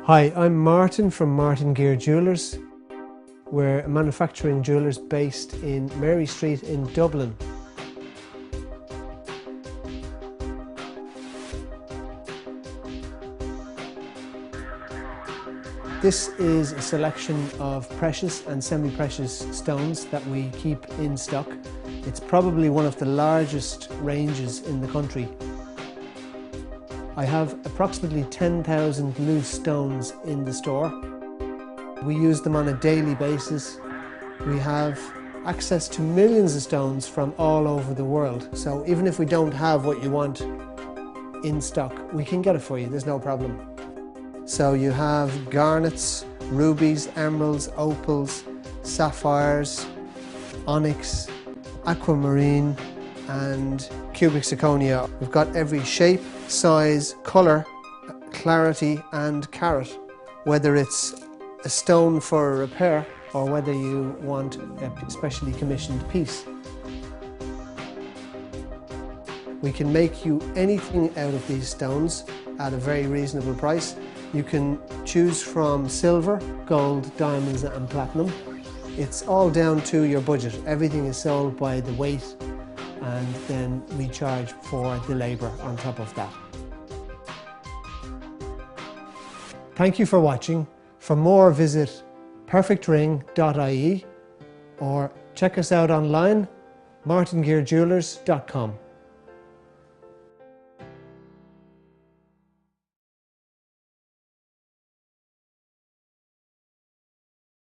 Hi, I'm Martin from Martin Gear Jewellers. We're a manufacturing jewellers based in Mary Street in Dublin. This is a selection of precious and semi-precious stones that we keep in stock. It's probably one of the largest ranges in the country. I have approximately 10,000 loose stones in the store. We use them on a daily basis. We have access to millions of stones from all over the world. So even if we don't have what you want in stock, we can get it for you, there's no problem. So you have garnets, rubies, emeralds, opals, sapphires, onyx, aquamarine and cubic zirconia. We've got every shape, size, colour, clarity and carat. Whether it's a stone for a repair or whether you want a specially commissioned piece. We can make you anything out of these stones at a very reasonable price. You can choose from silver, gold, diamonds and platinum. It's all down to your budget. Everything is sold by the weight and then we charge for the labour on top of that. Thank you for watching. For more, visit perfectring.ie or check us out online, martingearjewellers.com.